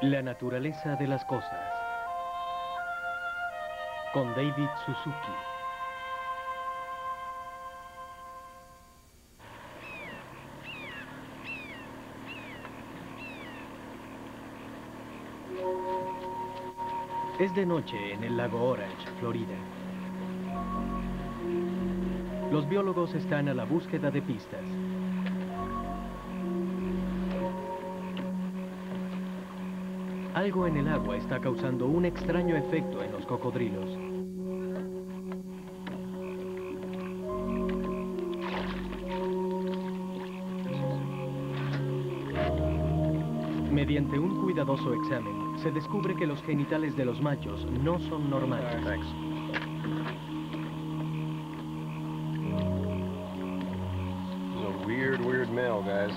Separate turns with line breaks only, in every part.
La naturaleza de las cosas. Con David Suzuki. Es de noche en el lago Orange, Florida. Los biólogos están a la búsqueda de pistas. Algo en el agua está causando un extraño efecto en los cocodrilos. Mediante un cuidadoso examen, se descubre que los genitales de los machos no son normales.
Weird male, guys.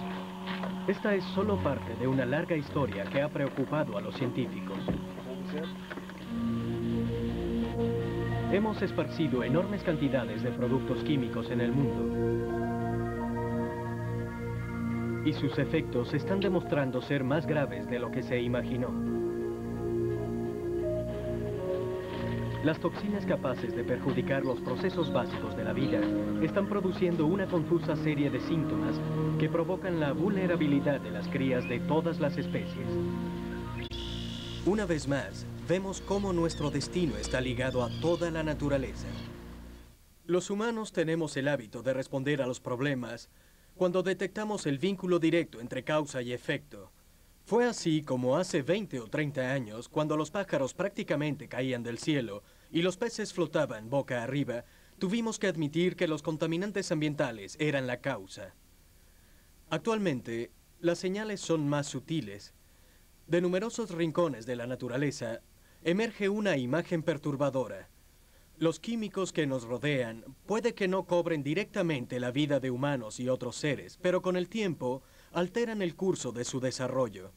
Esta es solo parte de una larga historia que ha preocupado a los científicos. Hemos esparcido enormes cantidades de productos químicos en el mundo. Y sus efectos están demostrando ser más graves de lo que se imaginó. Las toxinas capaces de perjudicar los procesos básicos de la vida están produciendo una confusa serie de síntomas que provocan la vulnerabilidad de las crías de todas las especies. Una vez más, vemos cómo nuestro destino está ligado a toda la naturaleza. Los humanos tenemos el hábito de responder a los problemas cuando detectamos el vínculo directo entre causa y efecto. Fue así como hace 20 o 30 años, cuando los pájaros prácticamente caían del cielo y los peces flotaban boca arriba, tuvimos que admitir que los contaminantes ambientales eran la causa. Actualmente, las señales son más sutiles. De numerosos rincones de la naturaleza, emerge una imagen perturbadora. Los químicos que nos rodean puede que no cobren directamente la vida de humanos y otros seres, pero con el tiempo alteran el curso de su desarrollo,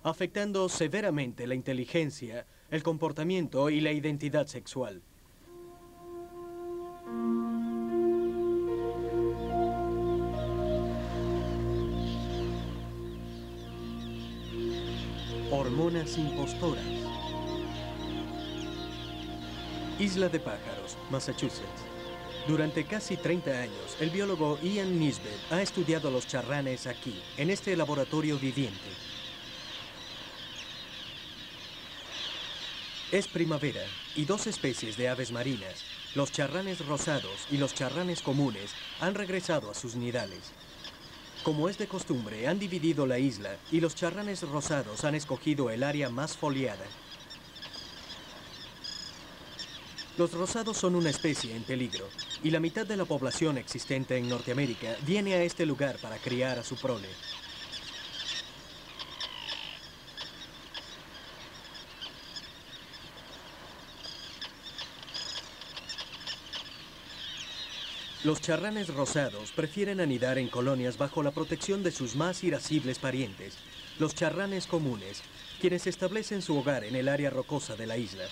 afectando severamente la inteligencia, el comportamiento y la identidad sexual. Hormonas impostoras. Isla de Pájaros, Massachusetts. Durante casi 30 años, el biólogo Ian Nisbet ha estudiado los charranes aquí, en este laboratorio viviente. Es primavera y dos especies de aves marinas, los charranes rosados y los charranes comunes, han regresado a sus nidales. Como es de costumbre, han dividido la isla y los charranes rosados han escogido el área más foliada. Los rosados son una especie en peligro y la mitad de la población existente en Norteamérica viene a este lugar para criar a su prole. Los charranes rosados prefieren anidar en colonias bajo la protección de sus más irascibles parientes, los charranes comunes, quienes establecen su hogar en el área rocosa de la isla.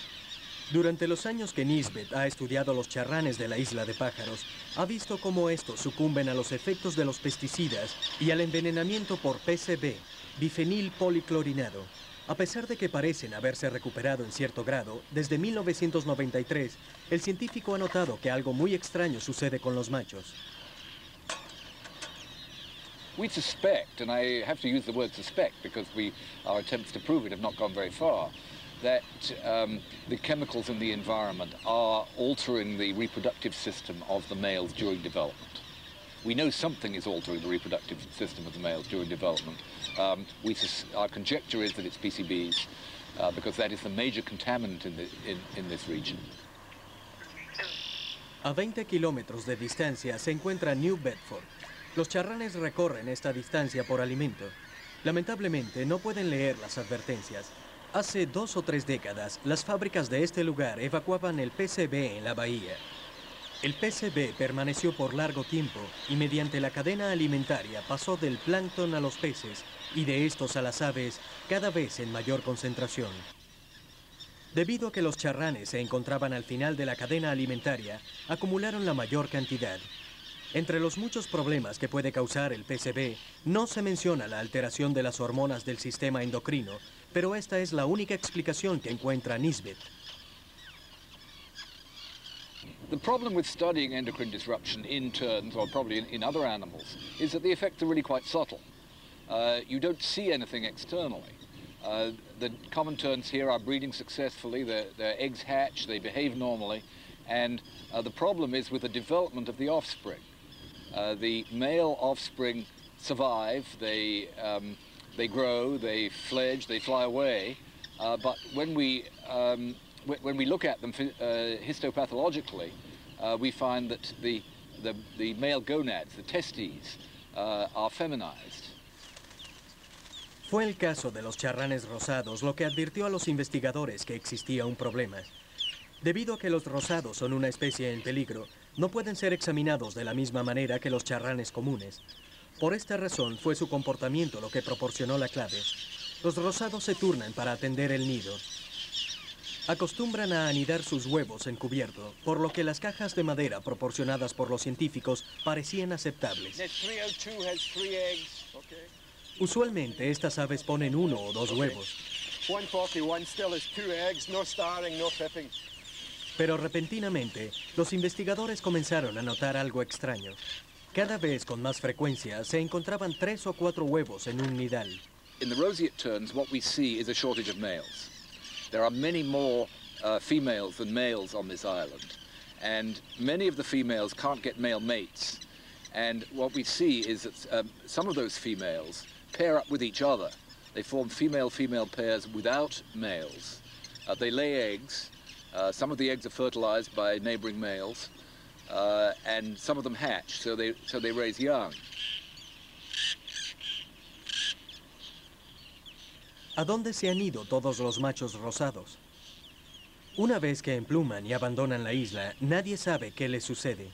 Durante los años que Nisbet ha estudiado los charranes de la Isla de Pájaros, ha visto cómo estos sucumben a los efectos de los pesticidas y al envenenamiento por PCB, bifenil policlorinado. A pesar de que parecen haberse recuperado en cierto grado, desde 1993, el científico ha notado que algo muy extraño sucede con los machos.
We suspect, and I have to use the word suspect because our attempts to prove it have not gone very far, that the chemicals in the environment are altering the reproductive system of the males during development. We know something is altering the reproductive system of the males during development. Our conjecture is that it's PCBs, because that is the major contaminant in this region.
A 20 kilómetros de distancia se encuentra New Bedford. Los charranes recorren esta distancia por alimento. Lamentablemente no pueden leer las advertencias. Hace 2 o 3 décadas, las fábricas de este lugar evacuaban el PCB en la bahía. El PCB permaneció por largo tiempo y mediante la cadena alimentaria pasó del plancton a los peces y de estos a las aves cada vez en mayor concentración. Debido a que los charranes se encontraban al final de la cadena alimentaria, acumularon la mayor cantidad. Entre los muchos problemas que puede causar el PCB, no se menciona la alteración de las hormonas del sistema endocrino, pero esta es la única explicación que encuentra Nisbet.
The problem with studying endocrine disruption in terns, or probably in other animals, is that the effects are really quite subtle. You don't see anything externally. The common terns here are breeding successfully, their eggs hatch, they behave normally, and the problem is with the development of the offspring. The male offspring survive, they grow, they fledge, they fly away, but when we look at them histopathologically, we find that the male gonads, the testes, are feminized.
Fue el caso de los charranes rosados lo que advirtió a los investigadores que existía un problema. Debido a que los rosados son una especie en peligro, no pueden ser examinados de la misma manera que los charranes comunes. Por esta razón fue su comportamiento lo que proporcionó la clave. Los rosados se turnan para atender el nido. Acostumbran a anidar sus huevos en cubierto, por lo que las cajas de madera proporcionadas por los científicos parecían aceptables. Usualmente estas aves ponen 1 o 2 huevos. Pero repentinamente, los investigadores comenzaron a notar algo extraño. Cada vez con más frecuencia se encontraban 3 o 4 huevos en un nidal.
In the roseate terns, what we see is a shortage of males. There are many more females than males on this island, and many of the females can't get male mates. And what we see is that some of those females pair up with each other. They form female-female pairs without males. They lay eggs. Some of the eggs are fertilized by neighboring males, and some of them hatch, so they raise young.
¿A dónde se han ido todos los machos rosados? Una vez que empluman y abandonan la isla, nadie sabe qué les sucede.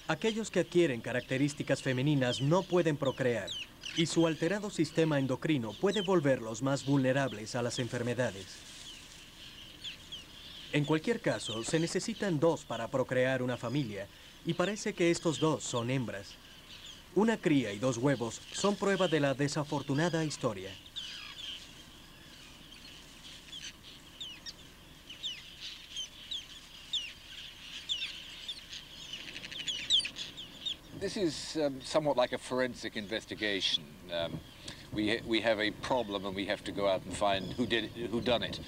Aquellos que adquieren características femeninas no pueden procrear, y su alterado sistema endocrino puede volverlos más vulnerables a las enfermedades. En cualquier caso, se necesitan 2 para procrear una familia, y parece que estos 2 son hembras. Una cría y 2 huevos son prueba de la desafortunada historia.
This is somewhat like a forensic investigation. We have a problem and we have to go out and find who done it.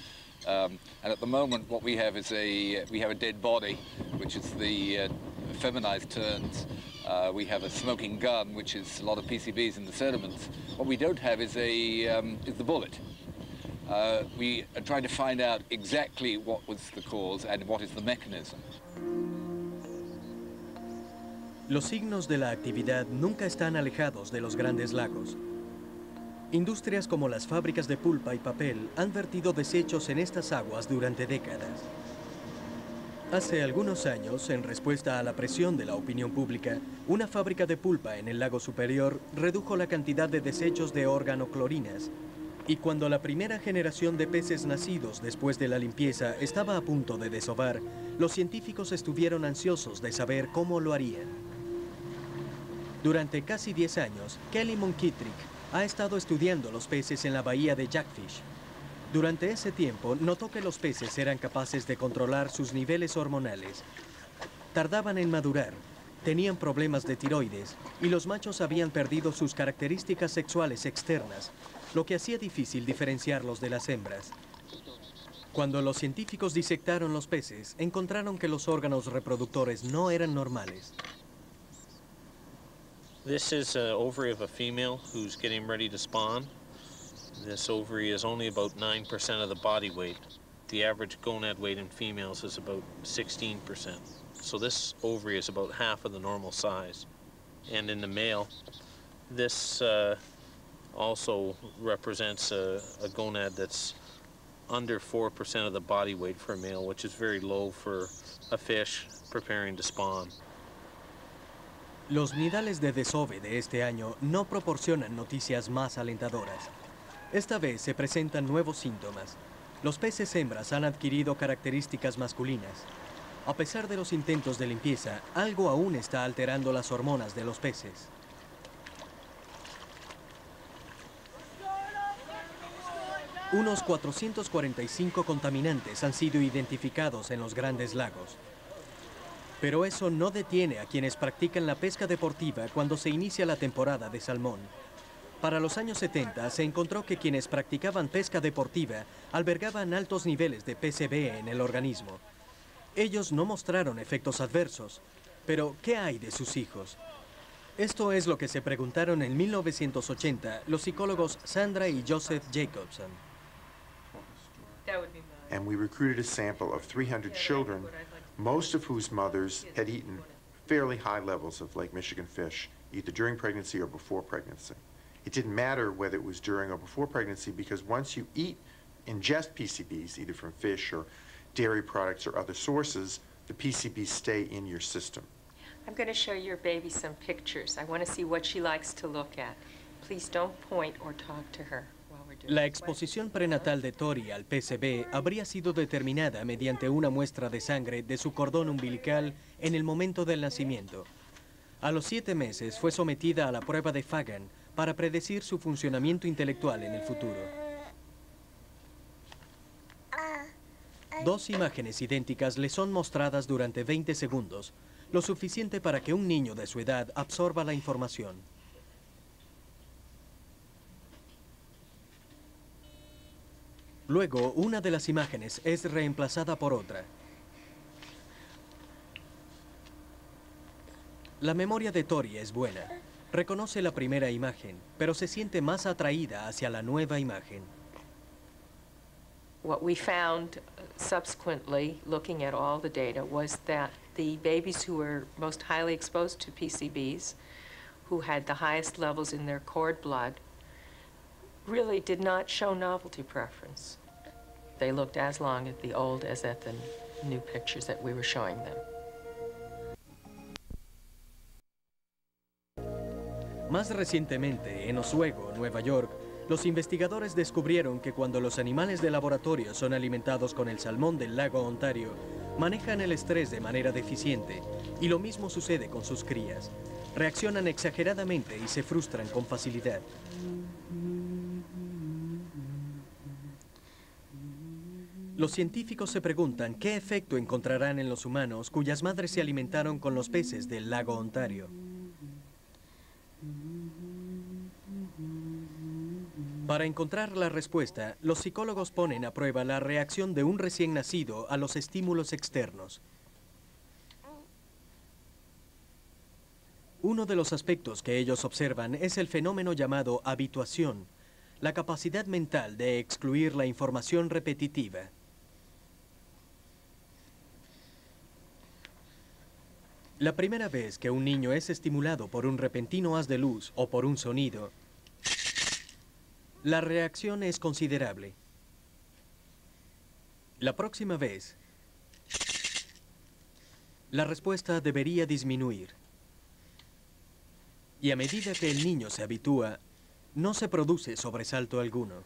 And at the moment, what we have is a dead body, which is the feminized terns. We have a smoking gun, which is a lot of PCBs in the sediments. What we don't have is the bullet. We are trying to find out exactly what was the cause and what is the mechanism.
Los signos de la actividad nunca están alejados de los grandes lagos. Industrias como las fábricas de pulpa y papel han vertido desechos en estas aguas durante décadas. Hace algunos años, en respuesta a la presión de la opinión pública, una fábrica de pulpa en el lago superior redujo la cantidad de desechos de organoclorinas. Y cuando la primera generación de peces nacidos después de la limpieza estaba a punto de desovar, los científicos estuvieron ansiosos de saber cómo lo harían. Durante casi 10 años, Kelly Monkitrick ha estado estudiando los peces en la bahía de Jackfish. Durante ese tiempo, notó que los peces eran capaces de controlar sus niveles hormonales. Tardaban en madurar, tenían problemas de tiroides y los machos habían perdido sus características sexuales externas, lo que hacía difícil diferenciarlos de las hembras. Cuando los científicos disectaron los peces, encontraron que los órganos reproductores no eran normales.
This is an ovary of a female who's getting ready to spawn. This ovary is only about 9% of the body weight. The average gonad weight in females is about 16%. So this ovary is about half of the normal size. And in the male, this also represents a gonad that's under 4% of the body weight for a male, which is very low for a fish preparing to spawn.
Los nidales de desove de este año no proporcionan noticias más alentadoras. Esta vez se presentan nuevos síntomas. Los peces hembras han adquirido características masculinas. A pesar de los intentos de limpieza, algo aún está alterando las hormonas de los peces. Unos 445 contaminantes han sido identificados en los Grandes Lagos. Pero eso no detiene a quienes practican la pesca deportiva cuando se inicia la temporada de salmón. Para los años 70 se encontró que quienes practicaban pesca deportiva albergaban altos niveles de PCB en el organismo. Ellos no mostraron efectos adversos, pero ¿qué hay de sus hijos? Esto es lo que se preguntaron en 1980 los psicólogos Sandra y Joseph Jacobson.
And we recruited a sample of 300 children, most of whose mothers had eaten fairly high levels of Lake Michigan fish, either during pregnancy or before pregnancy. It didn't matter whether it was during or before pregnancy because once you ingest PCBs, either from fish or dairy products or other sources, the PCBs stay in your system.
I'm going to show your baby some pictures. I want to see what she likes to look at. Please don't point or talk to her while we're doing
La exposición prenatal de Tori al PCB habría sido determinada mediante una muestra de sangre de su cordón umbilical en el momento del nacimiento. A los 7 meses fue sometida a la prueba de Fagan para predecir su funcionamiento intelectual en el futuro. 2 imágenes idénticas le son mostradas durante 20 segundos, lo suficiente para que un niño de su edad absorba la información. Luego, una de las imágenes es reemplazada por otra. La memoria de Tori es buena. Reconoce la primera imagen, pero se siente más atraída hacia la nueva imagen.
What we found subsequently, looking at all the data, was that the babies who were most highly exposed to PCBs, who had the highest levels in their cord blood, really did not show novelty preference. They looked as long at the old as at the new pictures that we were showing them.
Más recientemente, en Oswego, Nueva York, los investigadores descubrieron que cuando los animales de laboratorio son alimentados con el salmón del lago Ontario, manejan el estrés de manera deficiente, y lo mismo sucede con sus crías. Reaccionan exageradamente y se frustran con facilidad. Los científicos se preguntan qué efecto encontrarán en los humanos cuyas madres se alimentaron con los peces del lago Ontario. Para encontrar la respuesta, los psicólogos ponen a prueba la reacción de un recién nacido a los estímulos externos. Uno de los aspectos que ellos observan es el fenómeno llamado habituación, la capacidad mental de excluir la información repetitiva. La primera vez que un niño es estimulado por un repentino haz de luz o por un sonido, la reacción es considerable. La próxima vez, la respuesta debería disminuir. Y a medida que el niño se habitúa, no se produce sobresalto alguno.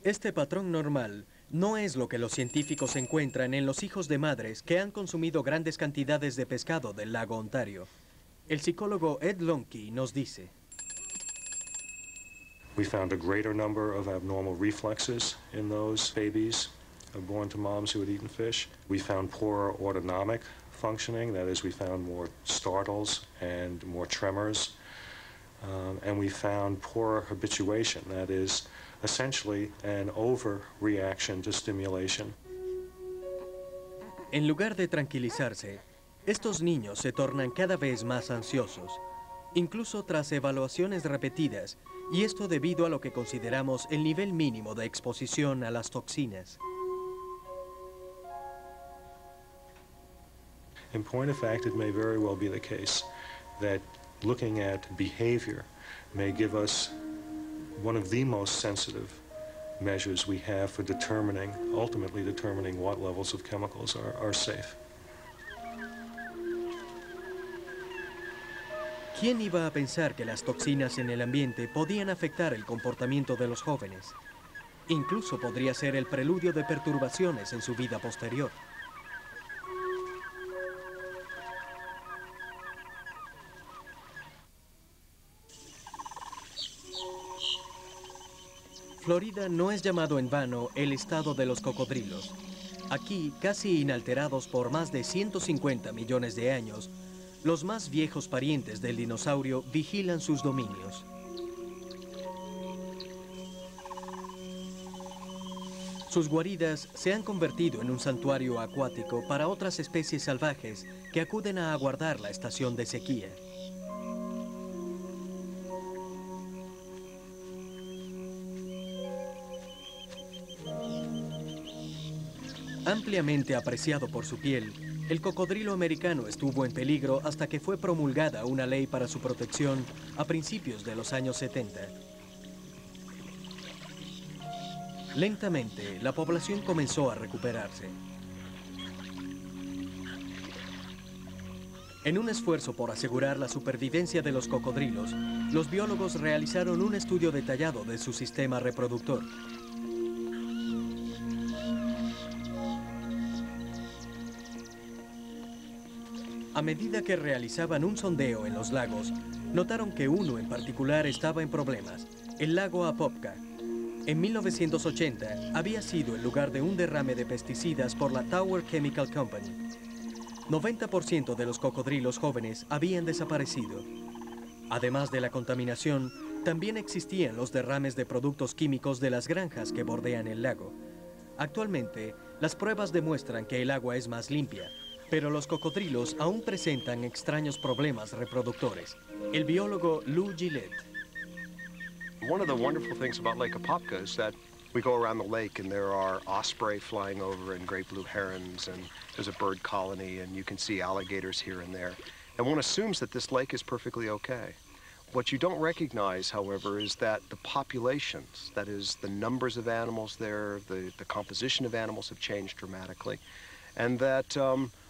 Este patrón normal no es lo que los científicos encuentran en los hijos de madres que han consumido grandes cantidades de pescado del lago Ontario. El psicólogo Ed Lonke nos dice:
We found a greater number of abnormal reflexes in those babies born to moms who had eaten fish. We found poorer autonomic functioning, that is, we found more startles and more tremors. And we found poorer habituation, that is, essentially an overreaction to stimulation.
En lugar de tranquilizarse, estos niños se tornan cada vez más ansiosos, incluso tras evaluaciones repetidas, y esto debido a lo que consideramos el nivel mínimo de exposición a las toxinas.
In point of fact, it may very well be the case that looking at behavior may give us one of the most sensitive measures we have for ultimately determining what levels of chemicals are safe.
¿Quién iba a pensar que las toxinas en el ambiente podían afectar el comportamiento de los jóvenes? Incluso podría ser el preludio de perturbaciones en su vida posterior. Florida no es llamado en vano el estado de los cocodrilos. Aquí, casi inalterados por más de 150 millones de años, los más viejos parientes del dinosaurio vigilan sus dominios. Sus guaridas se han convertido en un santuario acuático para otras especies salvajes que acuden a aguardar la estación de sequía. Ampliamente apreciado por su piel, el cocodrilo americano estuvo en peligro hasta que fue promulgada una ley para su protección a principios de los años 70. Lentamente, la población comenzó a recuperarse. En un esfuerzo por asegurar la supervivencia de los cocodrilos, los biólogos realizaron un estudio detallado de su sistema reproductor. A medida que realizaban un sondeo en los lagos, notaron que uno en particular estaba en problemas, el lago Apopka. En 1980 había sido el lugar de un derrame de pesticidas por la Tower Chemical Company. 90% de los cocodrilos jóvenes habían desaparecido. Además de la contaminación, también existían los derrames de productos químicos de las granjas que bordean el lago. Actualmente, las pruebas demuestran que el agua es más limpia, pero los cocodrilos aún presentan extraños problemas reproductores. El biólogo Lou Gillette.
One of the wonderful things about Lake Apopka is that we go around the lake and there are osprey flying over and great blue herons, and there's a bird colony, and you can see alligators here and there. And one assumes that this lake is perfectly okay. What you don't recognize, however, is that the populations, that is, the numbers of animals there, the composition of animals have changed dramatically, and that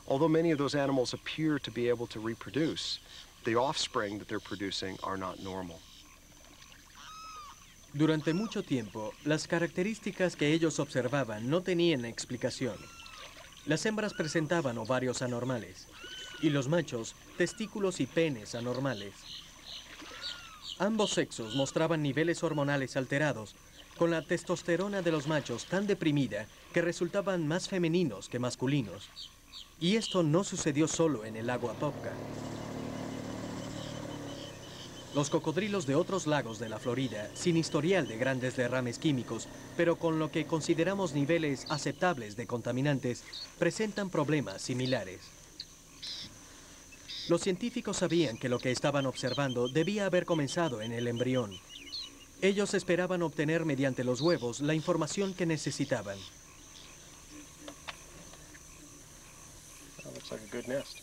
although many of those animals appear to be able to reproduce, the offspring that they're producing are not normal.
Durante mucho tiempo, las características que ellos observaban no tenían explicación. Las hembras presentaban ovarios anormales y los machos testículos y penes anormales. Ambos sexos mostraban niveles hormonales alterados, con la testosterona de los machos tan deprimida que resultaban más femeninos que masculinos. Y esto no sucedió solo en el lago Apopka. Los cocodrilos de otros lagos de la Florida, sin historial de grandes derrames químicos, pero con lo que consideramos niveles aceptables de contaminantes, presentan problemas similares. Los científicos sabían que lo que estaban observando debía haber comenzado en el embrión. Ellos esperaban obtener mediante los huevos la información que necesitaban.
That looks like a good nest.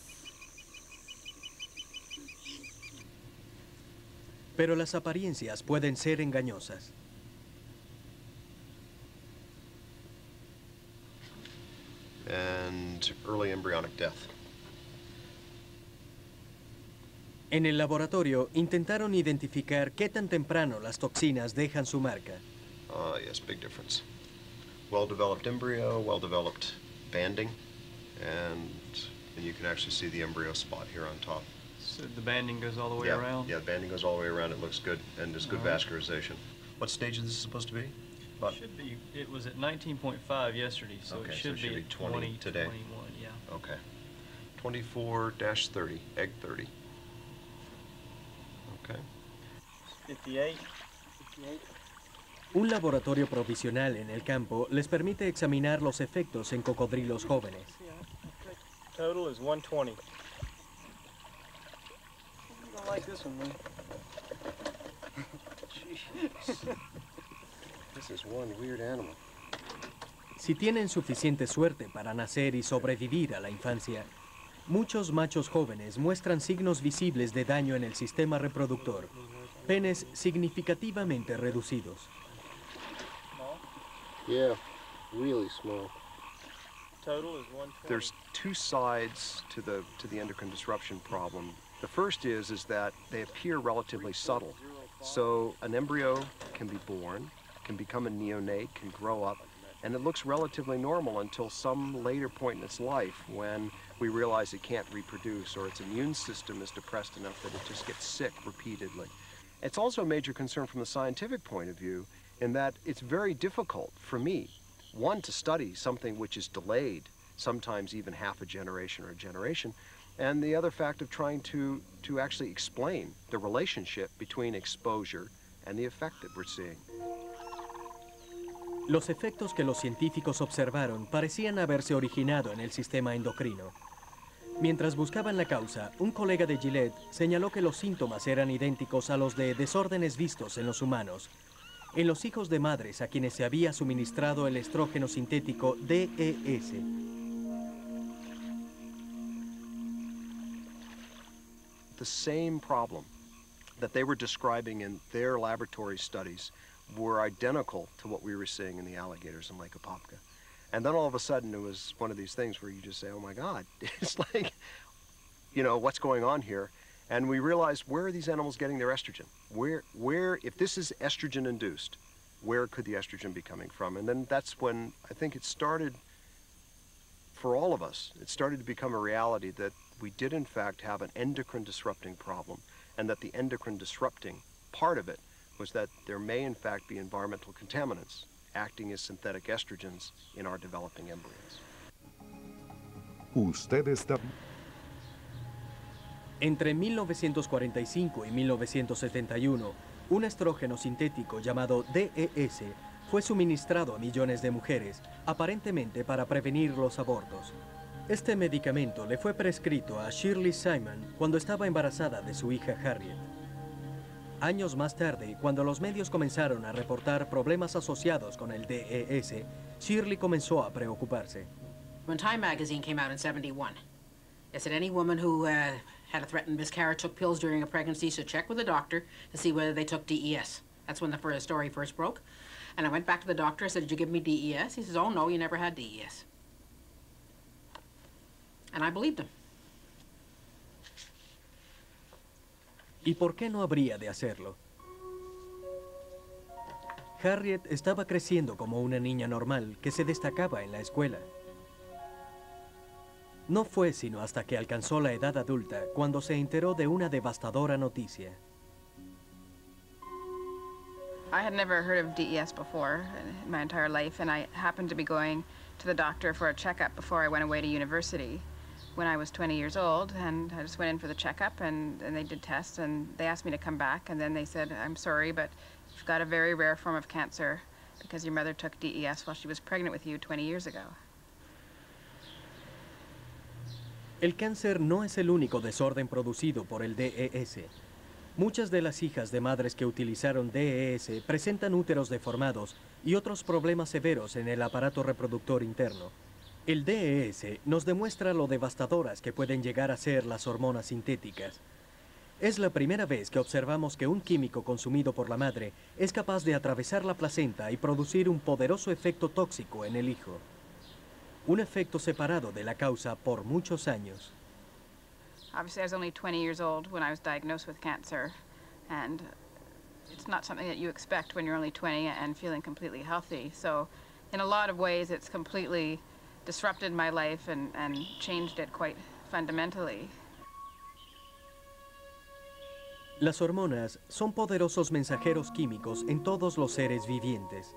Pero las apariencias pueden ser engañosas.
And early embryonic death.
En el laboratorio intentaron identificar qué tan temprano las toxinas dejan su marca.
Yes, big difference. Well-developed embryo, well-developed banding, and you can actually see the embryo spot here on top.
So the banding goes all the way around?
Yeah, banding goes all the way around. It looks good, and there's good vascularization. What stage is this supposed to be?
About should be. It was at 19.5 yesterday, so
okay,
it should be
20 today.
21, yeah.
Okay. 24-30, egg 30. Okay.
58.
Un laboratorio provisional en el campo les permite examinar los efectos en cocodrilos jóvenes.
Total is 120. I don't like this one, man.
Jeez. This is one weird animal.
Si tienen suficiente suerte para nacer y sobrevivir a la infancia, muchos machos jóvenes muestran signos visibles de daño en el sistema reproductor, penes significativamente reducidos.
Yeah, really small.
Total is 120.
There's two sides to the endocrine disruption problem. The first is that they appear relatively subtle. So an embryo can be born, can become a neonate, can grow up, and it looks relatively normal until some later point in its life when we realize it can't reproduce or its immune system is depressed enough that it just gets sick repeatedly. It's also a major concern from the scientific point of view in that it's very difficult for me, one, to study something which is delayed, sometimes even half a generation or a generation, and the other fact of trying to actually explain the relationship between exposure and the effect that we're seeing.
Los efectos que los científicos observaron parecían haberse originado en el sistema endocrino. Mientras buscaban la causa, un colega de Gillette señaló que los síntomas eran idénticos a los de desórdenes vistos en los humanos, en los hijos de madres a quienes se había suministrado el estrógeno sintético DES.
The same problem that they were describing in their laboratory studies were identical to what we were seeing in the alligators in Lake Apopka. And then all of a sudden, it was one of these things where you just say, oh my God, it's like, you know, what's going on here? And we realized, where are these animals getting their estrogen? Where, if this is estrogen induced, where could the estrogen be coming from? And then that's when I think it started, for all of us, it started to become a reality that we did in fact have an endocrine disrupting problem, and that the endocrine disrupting part of it was that there may in fact be environmental contaminants acting as synthetic estrogens in our developing embryos.
Usted está...
Entre 1945 y 1971, un estrógeno sintético llamado DES fue suministrado a millones de mujeres, aparentemente para prevenir los abortos. Este medicamento le fue prescrito a Shirley Simon cuando estaba embarazada de su hija Harriet. Años más tarde, cuando los medios comenzaron a reportar problemas asociados con el DES, Shirley comenzó a preocuparse.
When Time magazine came out in 71, it said any woman who had a threatened miscarriage, took pills during a pregnancy, should check with the doctor to see whether they took DES. That's when the first story first broke. And I went back to the doctor, I said, did you give me DES? He says, oh no, you never had DES. And I believed him.
¿Y por qué no habría de hacerlo? Harriet estaba creciendo como una niña normal que se destacaba en la escuela. No fue sino hasta que alcanzó la edad adulta cuando se enteró de una devastadora noticia.
I had never heard of DES before in my entire life, and I happened to be going to the doctor for a checkup before I went away to university when I was 20 years old, and I just went in for the checkup, and they did tests, and they asked me to come back, and then they said, I'm sorry, but you've got a very rare form of cancer because your mother took DES while she was pregnant with you 20 years ago.
El cáncer no es el único desorden producido por el DES. Muchas de las hijas de madres que utilizaron DES presentan úteros deformados y otros problemas severos en el aparato reproductor interno. El DES nos demuestra lo devastadoras que pueden llegar a ser las hormonas sintéticas. Es la primera vez que observamos que un químico consumido por la madre es capaz de atravesar la placenta y producir un poderoso efecto tóxico en el hijo. Un efecto separado de la causa por muchos años.
Obviously, I was only 20 years old when I was diagnosed with cancer, and it's not something that you expect when you're only 20 and feeling completely healthy. So, in a lot of ways, it's completely disrupted my life and changed it quite fundamentally.
Las hormonas son poderosos mensajeros químicos en todos los seres vivientes.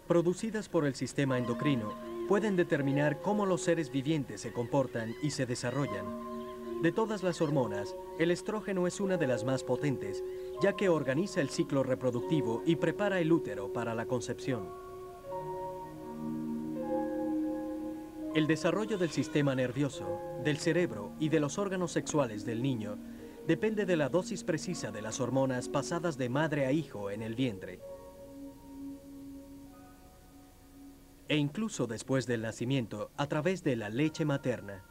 Producidas por el sistema endocrino, pueden determinar cómo los seres vivientes se comportan y se desarrollan. De todas las hormonas, el estrógeno es una de las más potentes, ya que organiza el ciclo reproductivo y prepara el útero para la concepción. El desarrollo del sistema nervioso, del cerebro y de los órganos sexuales del niño depende de la dosis precisa de las hormonas pasadas de madre a hijo en el vientre. E incluso después del nacimiento, a través de la leche materna.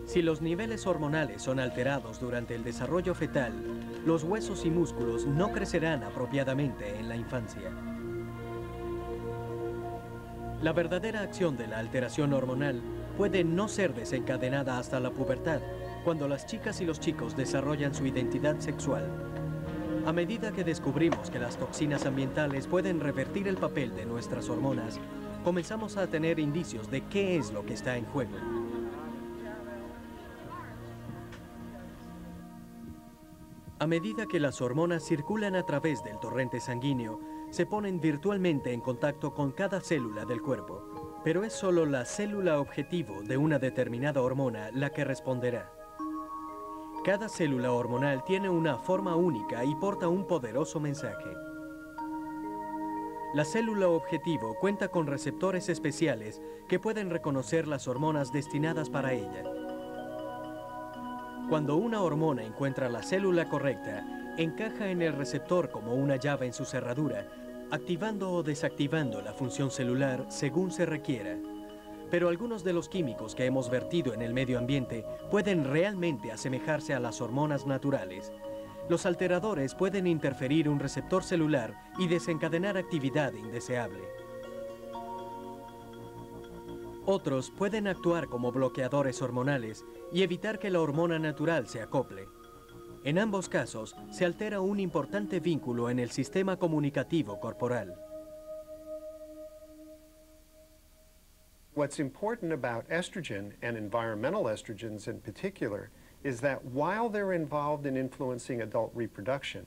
Si los niveles hormonales son alterados durante el desarrollo fetal, los huesos y músculos no crecerán apropiadamente en la infancia. La verdadera acción de la alteración hormonal puede no ser desencadenada hasta la pubertad, cuando las chicas y los chicos desarrollan su identidad sexual. A medida que descubrimos que las toxinas ambientales pueden revertir el papel de nuestras hormonas, comenzamos a tener indicios de qué es lo que está en juego. A medida que las hormonas circulan a través del torrente sanguíneo, se ponen virtualmente en contacto con cada célula del cuerpo. Pero es solo la célula objetivo de una determinada hormona la que responderá. Cada célula hormonal tiene una forma única y porta un poderoso mensaje. La célula objetivo cuenta con receptores especiales que pueden reconocer las hormonas destinadas para ella. Cuando una hormona encuentra la célula correcta, encaja en el receptor como una llave en su cerradura, activando o desactivando la función celular según se requiera. Pero algunos de los químicos que hemos vertido en el medio ambiente pueden realmente asemejarse a las hormonas naturales. Los alteradores pueden interferir un receptor celular y desencadenar actividad indeseable. Otros pueden actuar como bloqueadores hormonales y evitar que la hormona natural se acople. En ambos casos, se altera un importante vínculo en el sistema comunicativo corporal.
What's important about estrogen, and environmental estrogens in particular, is that while they're involved in influencing adult reproduction,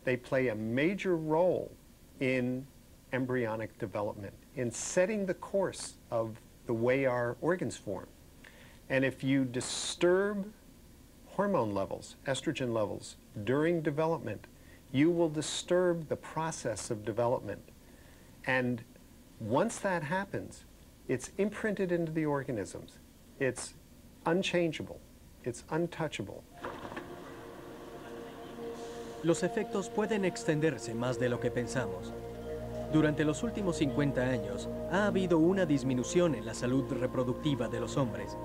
they play a major role in embryonic development, in setting the course of the way our organs form. And if you disturb hormone levels, estrogen levels, during development, you will disturb the process of development. And once that happens, it's imprinted into the organisms. It's unchangeable. It's untouchable.
Los efectos pueden extenderse más de lo que pensamos. Durante los últimos 50 años, ha habido una disminución en la salud reproductiva de los hombres,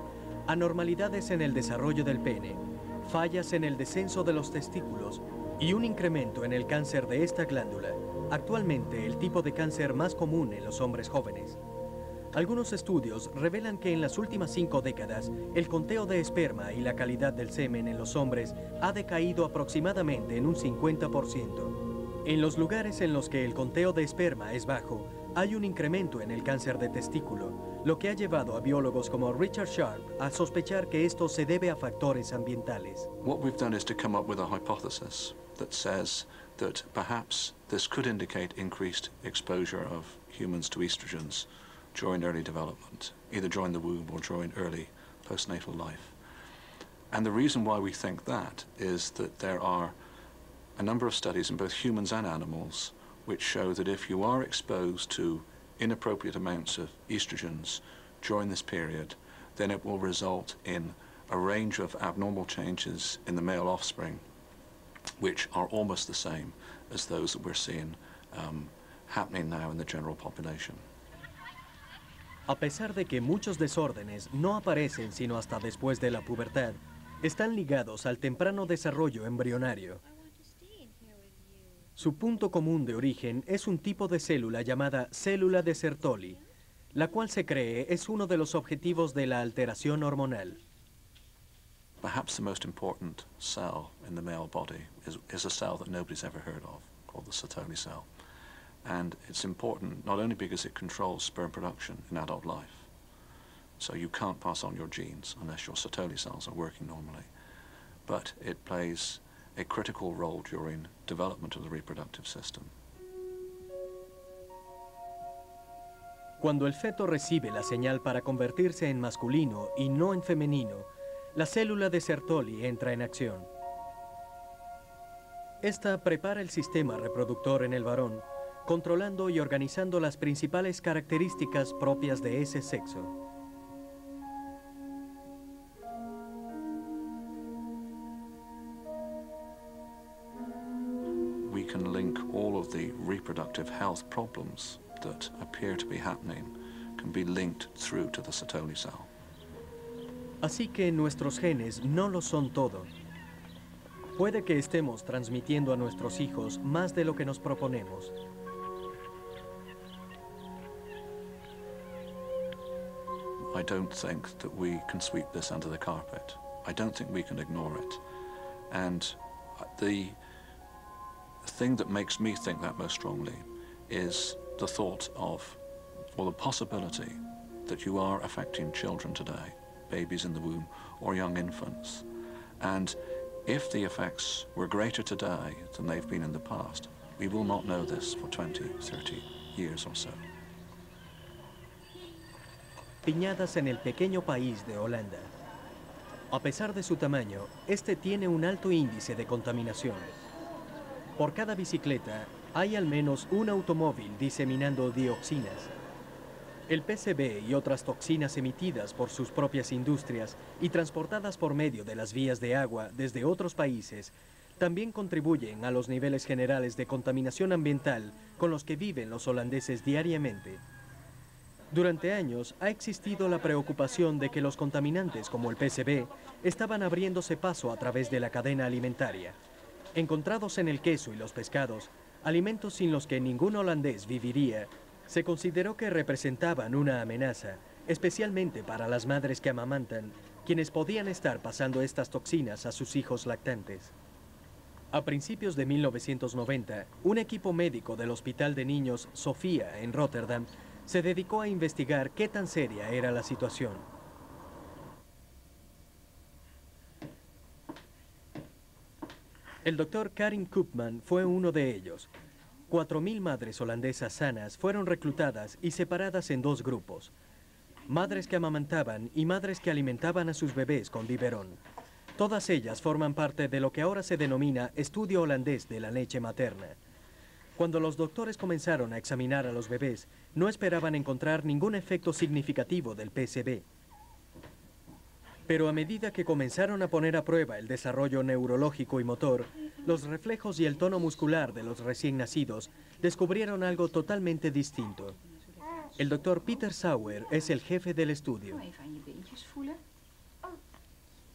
anormalidades en el desarrollo del pene, fallas en el descenso de los testículos y un incremento en el cáncer de esta glándula, actualmente el tipo de cáncer más común en los hombres jóvenes. Algunos estudios revelan que en las últimas 5 décadas, el conteo de esperma y la calidad del semen en los hombres ha decaído aproximadamente en un 50%. En los lugares en los que el conteo de esperma es bajo, hay un incremento en el cáncer de testículo, lo que ha llevado a biólogos como Richard Sharp a sospechar que esto se debe a factores ambientales.
What we've done is to come up with a hypothesis that says that perhaps this could indicate increased exposure of humans to estrogens during early development, either during the womb or during early postnatal life. And the reason why we think that is that there are a number of studies in both humans and animals which show that if you are exposed to inappropriate amounts of estrogens during this period, then it will result in a range of abnormal changes in the male offspring, which are almost the same as those that we're seeing happening now in the general population.
A pesar de que muchos desórdenes no aparecen sino hasta después de la pubertad, están ligados al temprano desarrollo embrionario. Su punto común de origen es un tipo de célula llamada célula de Sertoli, la cual se cree es uno de los objetivos de la alteración hormonal.
Perhaps the most important cell in the male body is a cell that nobody's ever heard of, called the Sertoli cell. And it's important not only because it controls sperm production in adult life, so you can't pass on your genes unless your Sertoli cells are working normally, but it plays a critical role during development of the reproductive system.
Cuando el feto recibe la señal para convertirse en masculino y no en femenino, la célula de Sertoli entra en acción. Esta prepara el sistema reproductor en el varón, controlando y organizando las principales características propias de ese sexo.
We can link all of the reproductive health problems that appear to be happening can be linked through to the Sertoli cell.
Así que nuestros genes no lo son todo. Puede que estemos transmitiendo a nuestros hijos más de lo que nos proponemos.
I don't think that we can sweep this under the carpet. I don't think we can ignore it. And the thing that makes me think that most strongly is the thought of, or the possibility, that you are affecting children today, babies in the womb or young infants. And If the effects were greater today than they've been in the past, we will not know this for 20, 30 years or so.
Piñadas en el pequeño país de Holanda. A pesar de su tamaño, este tiene un alto índice de contaminación. Por cada bicicleta, hay al menos un automóvil diseminando dioxinas. El PCB y otras toxinas emitidas por sus propias industrias y transportadas por medio de las vías de agua desde otros países también contribuyen a los niveles generales de contaminación ambiental con los que viven los holandeses diariamente. Durante años ha existido la preocupación de que los contaminantes como el PCB estaban abriéndose paso a través de la cadena alimentaria. Encontrados en el queso y los pescados, alimentos sin los que ningún holandés viviría, se consideró que representaban una amenaza, especialmente para las madres que amamantan, quienes podían estar pasando estas toxinas a sus hijos lactantes. A principios de 1990, un equipo médico del Hospital de Niños Sofía en Rotterdam se dedicó a investigar qué tan seria era la situación. El doctor Karin Koopman fue uno de ellos. 4.000 madres holandesas sanas fueron reclutadas y separadas en dos grupos: madres que amamantaban y madres que alimentaban a sus bebés con biberón. Todas ellas forman parte de lo que ahora se denomina Estudio Holandés de la Leche Materna. Cuando los doctores comenzaron a examinar a los bebés, no esperaban encontrar ningún efecto significativo del PCB. Pero a medida que comenzaron a poner a prueba el desarrollo neurológico y motor, los reflejos y el tono muscular de los recién nacidos descubrieron algo totalmente distinto. El doctor Peter Sauer es el jefe del estudio.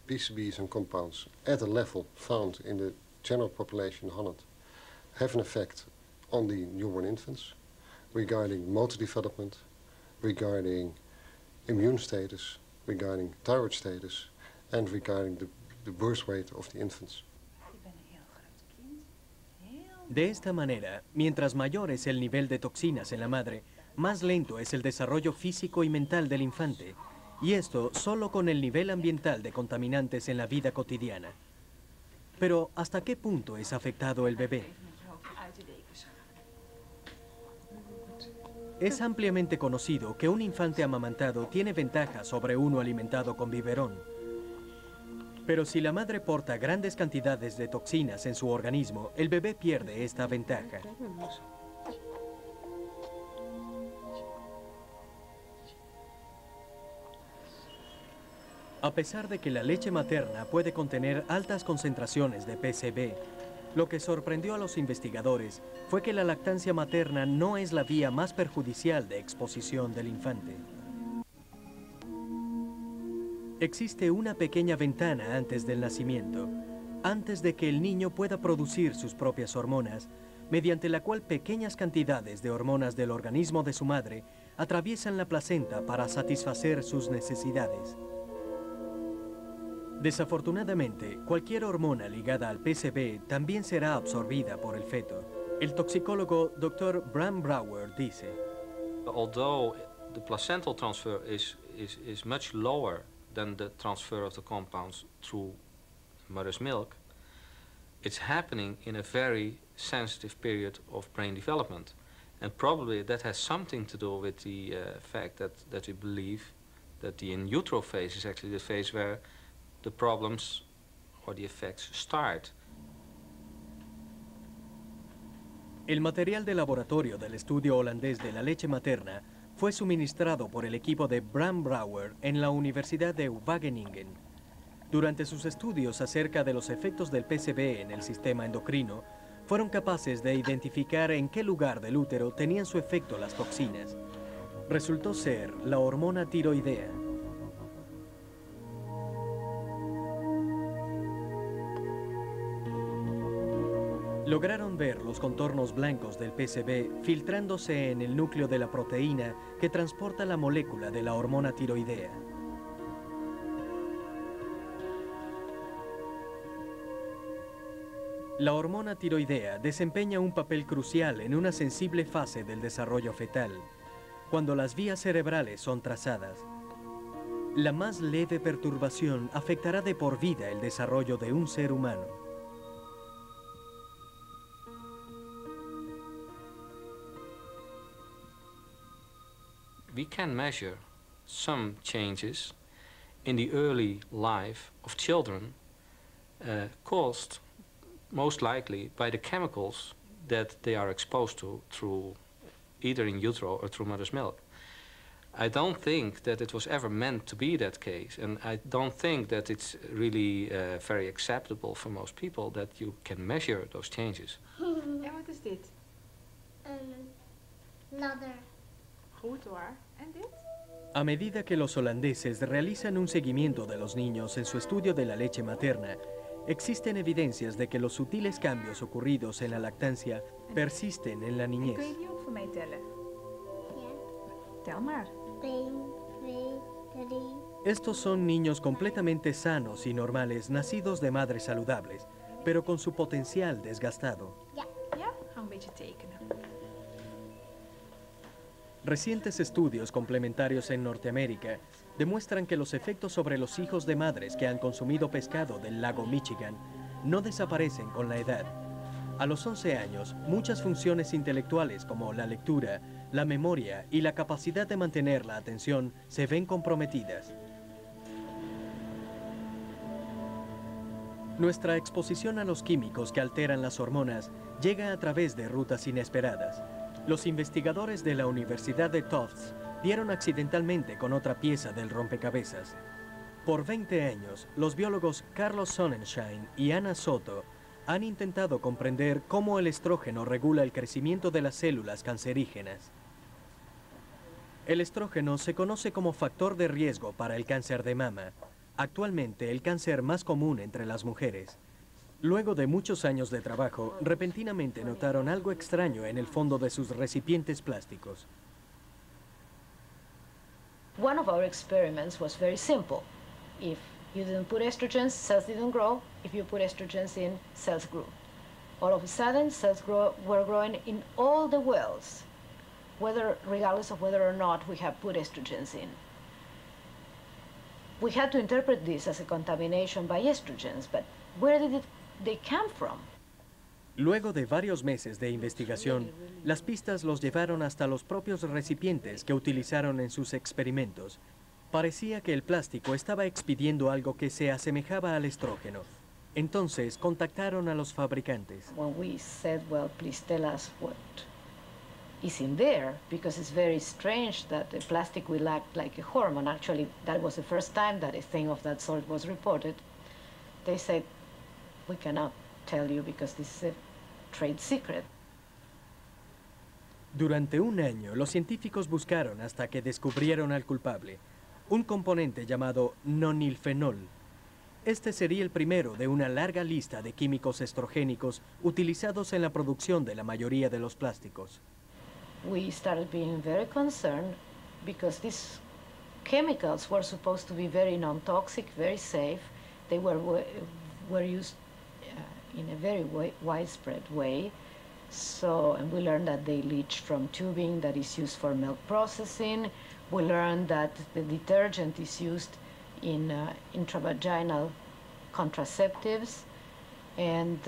PCBs and compounds at a level found in the general population in Holland have an effect on the newborn infants regarding motor development, regarding immune status, regarding thyroid status, and regarding the birth weight of the infants.
De esta manera, mientras mayor es el nivel de toxinas en la madre, más lento es el desarrollo físico y mental del infante, y esto solo con el nivel ambiental de contaminantes en la vida cotidiana. Pero, ¿hasta qué punto es afectado el bebé? Es ampliamente conocido que un infante amamantado tiene ventajas sobre uno alimentado con biberón. Pero si la madre porta grandes cantidades de toxinas en su organismo, el bebé pierde esta ventaja. A pesar de que la leche materna puede contener altas concentraciones de PCB, lo que sorprendió a los investigadores fue que la lactancia materna no es la vía más perjudicial de exposición del infante. Existe una pequeña ventana antes del nacimiento, antes de que el niño pueda producir sus propias hormonas, mediante la cual pequeñas cantidades de hormonas del organismo de su madre atraviesan la placenta para satisfacer sus necesidades. Desafortunadamente, cualquier hormona ligada al PCB también será absorbida por el feto. El toxicólogo Dr. Bram Brouwer dice:
Although the placental transfer is much lower than the transfer of the compounds through mother's milk, it's happening in a very sensitive period of brain development. And probably that has something to do with the fact that we believe that the in utero phase is actually the phase where the problems or the effects start.
El material de laboratorio del estudio holandés de la leche materna fue suministrado por el equipo de Bram Brouwer en la Universidad de Wageningen. Durante sus estudios acerca de los efectos del PCB en el sistema endocrino, fueron capaces de identificar en qué lugar del útero tenían su efecto las toxinas. Resultó ser la hormona tiroidea. Lograron ver los contornos blancos del PCB filtrándose en el núcleo de la proteína que transporta la molécula de la hormona tiroidea. La hormona tiroidea desempeña un papel crucial en una sensible fase del desarrollo fetal, cuando las vías cerebrales son trazadas. La más leve perturbación afectará de por vida el desarrollo de un ser humano.
We can measure some changes in the early life of children caused most likely by the chemicals that they are exposed to through either in utero or through mother's milk. I don't think that it was ever meant to be that case, and I don't think that it's really very acceptable for most people that you can measure those changes.
En wat is dit?
Een ladder.
Goed hoor. En dit?
A medida que los holandeses realizan un seguimiento de los niños en su estudio de la leche materna, existen evidencias de que los sutiles cambios ocurridos en la lactancia persisten en la niñez.
Kun je die ook voor mij tellen?
Ja.
Tel maar.
1, 2, 3.
Estos son niños completamente sanos y normales, nacidos de madres saludables, pero con su potencial desgastado.
Ja, ga een beetje tekenen.
Recientes estudios complementarios en Norteamérica demuestran que los efectos sobre los hijos de madres que han consumido pescado del lago Michigan no desaparecen con la edad. A los 11 años, muchas funciones intelectuales como la lectura, la memoria y la capacidad de mantener la atención se ven comprometidas. Nuestra exposición a los químicos que alteran las hormonas llega a través de rutas inesperadas. Los investigadores de la Universidad de Tufts dieron accidentalmente con otra pieza del rompecabezas. Por 20 años, los biólogos Carlos Sonnenschein y Anna Soto han intentado comprender cómo el estrógeno regula el crecimiento de las células cancerígenas. El estrógeno se conoce como factor de riesgo para el cáncer de mama, actualmente el cáncer más común entre las mujeres. Luego de muchos años de trabajo, repentinamente notaron algo extraño en el fondo de sus recipientes plásticos.
One of our experiments was very simple. If you didn't put estrogens, cells didn't grow. If you put estrogens in, cells grew. All of a sudden, cells were growing in all the wells, regardless of whether or not we have put estrogens in. We had to interpret this as a contamination by estrogens, but where did they come from?
Luego de varios meses de investigación, las pistas los llevaron hasta los propios recipientes que utilizaron en sus experimentos. Parecía que el plástico estaba expidiendo algo que se asemejaba al estrógeno. Entonces contactaron a los fabricantes.
When we said, well, please tell us what is in there, because it's very strange that the plastic will act like a hormone. Actually, that was the first time that a thing of that sort was reported. They said, we cannot tell you because this is a trade secret.
Durante un año, los científicos buscaron hasta que descubrieron al culpable, un componente llamado nonilfenol. Este sería el primero de una larga lista de químicos estrogénicos utilizados en la producción de la mayoría de los plásticos.
We started being very concerned because these chemicals were supposed to be very non-toxic, very safe. They were used in a very widespread way. And we learned that they leach from tubing that is used for milk processing. We learned that the detergent is used in intravaginal contraceptives. And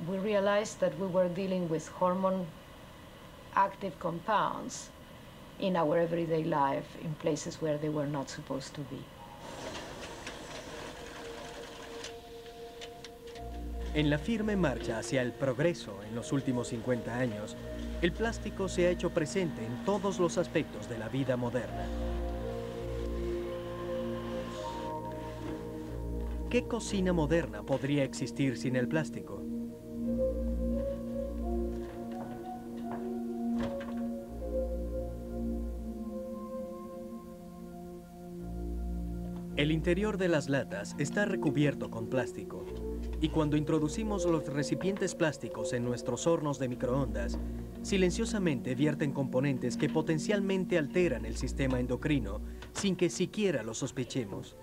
we realized that we were dealing with hormone-active compounds in our everyday life in places where they were not supposed to be.
En la firme marcha hacia el progreso en los últimos 50 años, el plástico se ha hecho presente en todos los aspectos de la vida moderna. ¿Qué cocina moderna podría existir sin el plástico? El interior de las latas está recubierto con plástico. Y cuando introducimos los recipientes plásticos en nuestros hornos de microondas, silenciosamente vierten componentes que potencialmente alteran el sistema endocrino sin que siquiera lo sospechemos.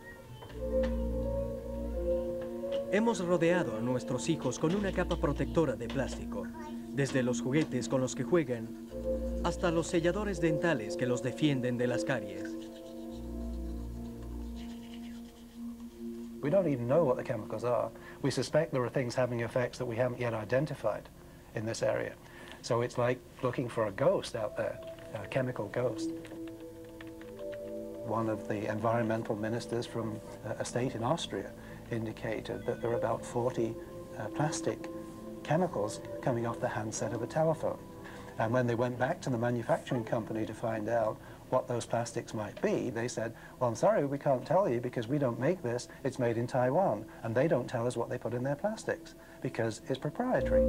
Hemos rodeado a nuestros hijos con una capa protectora de plástico, desde los juguetes con los que juegan hasta los selladores dentales que los defienden de las caries.
We don't even know what the chemicals are. We suspect there are things having effects that we haven't yet identified in this area. So it's like looking for a ghost out there, a chemical ghost. One of the environmental ministers from a state in Austria indicated that there are about 40 plastic chemicals coming off the handset of a telephone. And when they went back to the manufacturing company to find out what those plastics might be, they said, well, I'm sorry, we can't tell you because we don't make this, it's made in Taiwan. And they don't tell us what they put in their plastics because it's proprietary.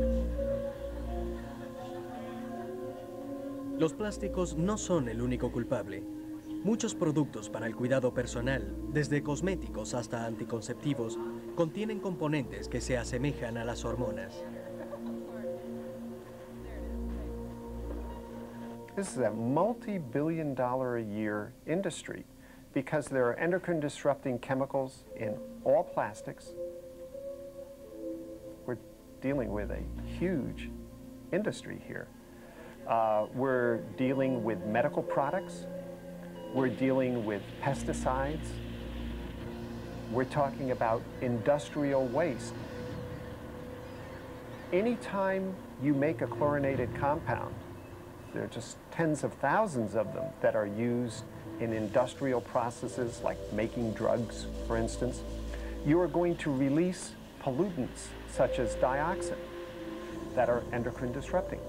Los plásticos no son el único culpable. Muchos productos para el cuidado personal, desde cosméticos hasta anticonceptivos, contienen componentes que se asemejan a las hormonas.
This is a multi-billion-dollar-a-year industry because there are endocrine-disrupting chemicals in all plastics. We're dealing with a huge industry here. We're dealing with medical products. We're dealing with pesticides. We're talking about industrial waste. Anytime you make a chlorinated compound, there are just tens of thousands of them that are used in industrial processes like making drugs, for instance, you are going to release pollutants such as dioxin that are endocrine disrupting.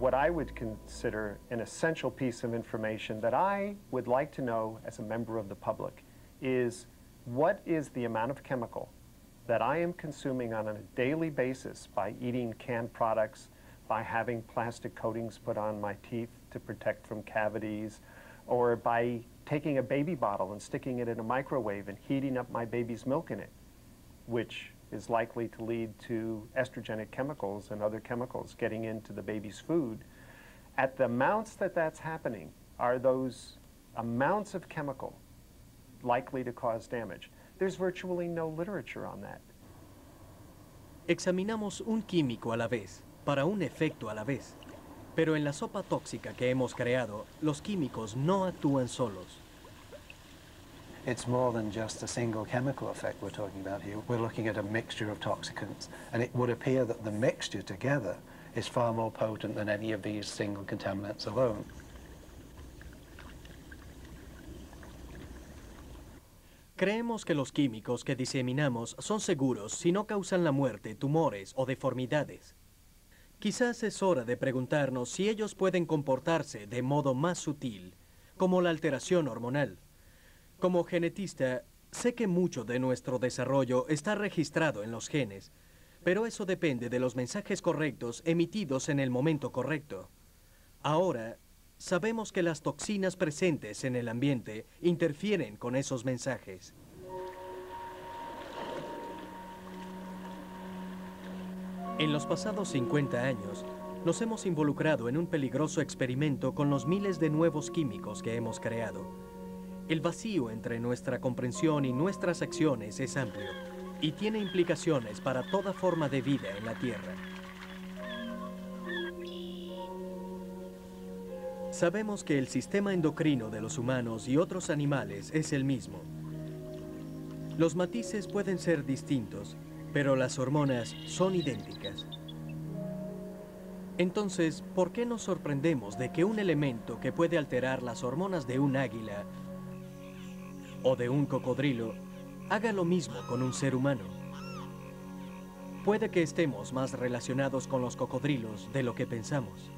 What I would consider an essential piece of information that I would like to know as a member of the public is what is the amount of chemical that I am consuming on a daily basis by eating canned products, by having plastic coatings put on my teeth to protect from cavities, or by taking a baby bottle and sticking it in a microwave and heating up my baby's milk in it, which is likely to lead to estrogenic chemicals and other chemicals getting into the baby's food. At the amounts that that's happening, are those amounts of chemical likely to cause damage? There's virtually no literature on that.
Examinamos un químico a la vez, para un efecto a la vez. Pero en la sopa tóxica que hemos creado, los químicos no actúan solos.
It's more than just a single chemical effect we're talking about here. We're looking at a mixture of toxicants, and it would appear that the mixture together is far more potent than any of these single contaminants alone.
Creemos que los químicos que diseminamos son seguros si no causan la muerte, tumores o deformidades. Quizás es hora de preguntarnos si ellos pueden comportarse de modo más sutil, como la alteración hormonal. Como genetista, sé que mucho de nuestro desarrollo está registrado en los genes, pero eso depende de los mensajes correctos emitidos en el momento correcto. Ahora, sabemos que las toxinas presentes en el ambiente interfieren con esos mensajes. En los pasados 50 años, nos hemos involucrado en un peligroso experimento con los miles de nuevos químicos que hemos creado. El vacío entre nuestra comprensión y nuestras acciones es amplio y tiene implicaciones para toda forma de vida en la Tierra. Sabemos que el sistema endocrino de los humanos y otros animales es el mismo. Los matices pueden ser distintos, pero las hormonas son idénticas. Entonces, ¿por qué nos sorprendemos de que un elemento que puede alterar las hormonas de un águila o de un cocodrilo haga lo mismo con un ser humano? Puede que estemos más relacionados con los cocodrilos de lo que pensamos.